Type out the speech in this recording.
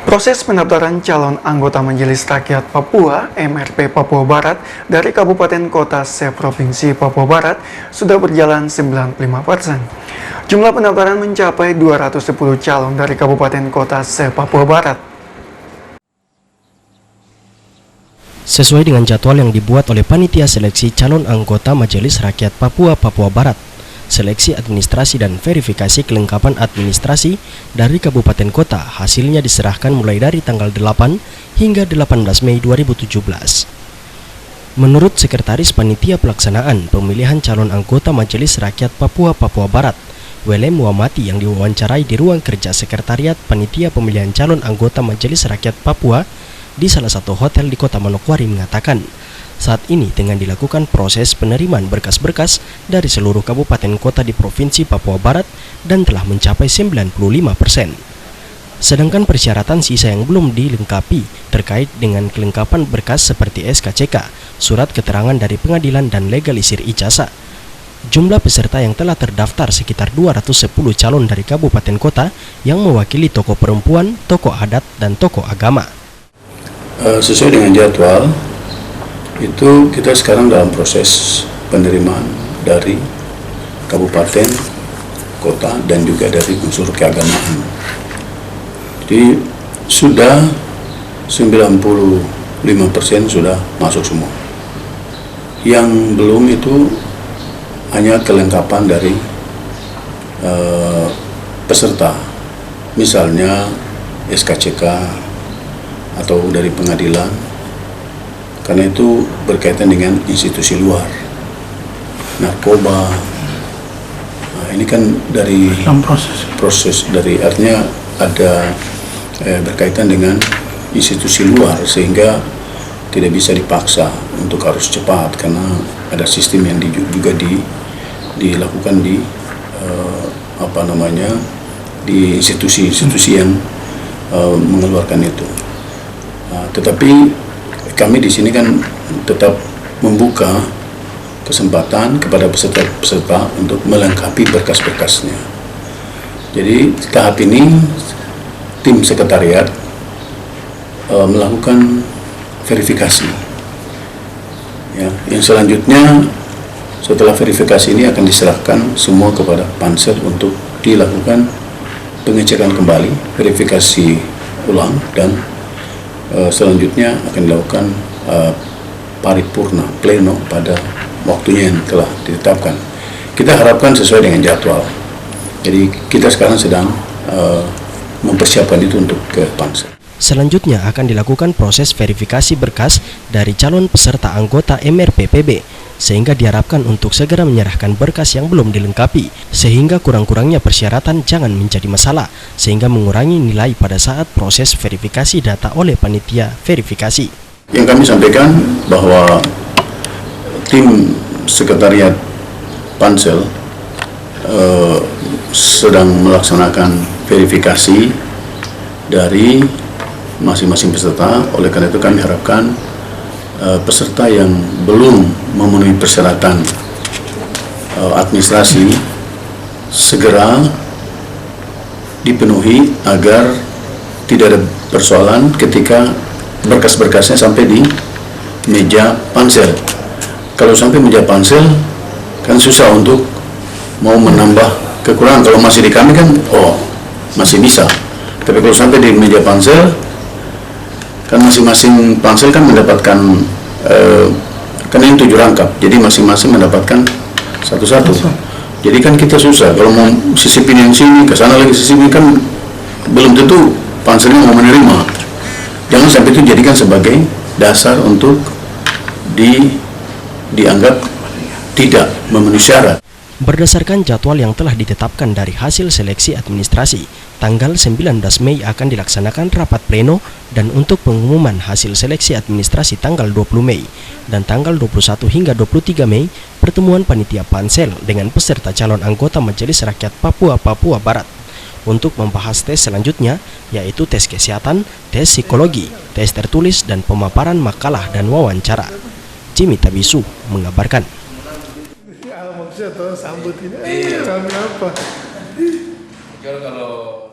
Proses pendaftaran calon anggota Majelis Rakyat Papua (MRP) Papua Barat dari Kabupaten Kota se-Provinsi Papua Barat sudah berjalan 95%. Jumlah pendaftaran mencapai 210 calon dari Kabupaten Kota se-Papua Barat. Sesuai dengan jadwal yang dibuat oleh Panitia Seleksi Calon Anggota Majelis Rakyat Papua Papua Barat, seleksi administrasi dan verifikasi kelengkapan administrasi dari kabupaten kota hasilnya diserahkan mulai dari tanggal 8 hingga 18 Mei 2017. Menurut Sekretaris Panitia Pelaksanaan Pemilihan Calon Anggota Majelis Rakyat Papua Papua Barat, Wele Muhamati, yang diwawancarai di ruang kerja Sekretariat Panitia Pemilihan Calon Anggota Majelis Rakyat Papua di salah satu hotel di Kota Manokwari, mengatakan saat ini tengah dilakukan proses penerimaan berkas-berkas dari seluruh kabupaten kota di Provinsi Papua Barat dan telah mencapai 95%. Sedangkan persyaratan sisa yang belum dilengkapi terkait dengan kelengkapan berkas seperti SKCK, surat keterangan dari pengadilan dan legalisir ijazah. Jumlah peserta yang telah terdaftar sekitar 210 calon dari kabupaten kota yang mewakili tokoh perempuan, tokoh adat, dan tokoh agama. Sesuai dengan jadwal, itu kita sekarang dalam proses penerimaan dari kabupaten, kota, dan juga dari unsur keagamaan. Jadi sudah 95% sudah masuk semua. Yang belum itu hanya kelengkapan dari peserta, misalnya SKCK atau dari pengadilan, karena itu berkaitan dengan institusi luar, narkoba. Nah, ini kan dari proses dari artinya ada berkaitan dengan institusi luar, sehingga tidak bisa dipaksa untuk harus cepat karena ada sistem yang juga dilakukan di di institusi-institusi yang mengeluarkan itu. Tetapi kami di sini kan tetap membuka kesempatan kepada peserta-peserta untuk melengkapi berkas-berkasnya. Jadi tahap ini tim sekretariat melakukan verifikasi. Ya, yang selanjutnya setelah verifikasi ini akan diserahkan semua kepada pansel untuk dilakukan pengecekan kembali, verifikasi ulang, dan selanjutnya akan dilakukan paripurna pleno pada waktunya yang telah ditetapkan. Kita harapkan sesuai dengan jadwal. Jadi kita sekarang sedang mempersiapkan itu untuk ke pansel. Selanjutnya akan dilakukan proses verifikasi berkas dari calon peserta anggota MRP PB, sehingga diharapkan untuk segera menyerahkan berkas yang belum dilengkapi, sehingga kurang-kurangnya persyaratan jangan menjadi masalah, sehingga mengurangi nilai pada saat proses verifikasi data oleh panitia verifikasi. Yang kami sampaikan bahwa tim sekretariat pansel sedang melaksanakan verifikasi dari masing-masing peserta. Oleh karena itu kami harapkan peserta yang belum memenuhi persyaratan administrasi segera dipenuhi agar tidak ada persoalan ketika berkas-berkasnya sampai di meja pansel. Kalau sampai meja pansel kan susah untuk mau menambah kekurangan. Kalau masih di kami kan masih bisa, tapi kalau sampai di meja pansel kan masing-masing pansel kan mendapatkan kan ini 7 rangkap, jadi masing-masing mendapatkan satu-satu. Jadi kan kita susah kalau mau sisipin yang sini, ke sana lagi sisipin, kan belum tentu panselnya mau menerima. Jangan sampai itu jadikan sebagai dasar untuk dianggap tidak memenuhi syarat. Berdasarkan jadwal yang telah ditetapkan dari hasil seleksi administrasi, tanggal 19 Mei akan dilaksanakan rapat pleno, dan untuk pengumuman hasil seleksi administrasi tanggal 20 Mei dan tanggal 21 hingga 23 Mei, pertemuan panitia pansel dengan peserta calon anggota Majelis Rakyat Papua Papua Barat untuk membahas tes selanjutnya, yaitu tes kesehatan, tes psikologi, tes tertulis, dan pemaparan makalah dan wawancara. Jimmy Tabisu mengabarkan. Maksudnya toh sambut ini, kami apa? Kalau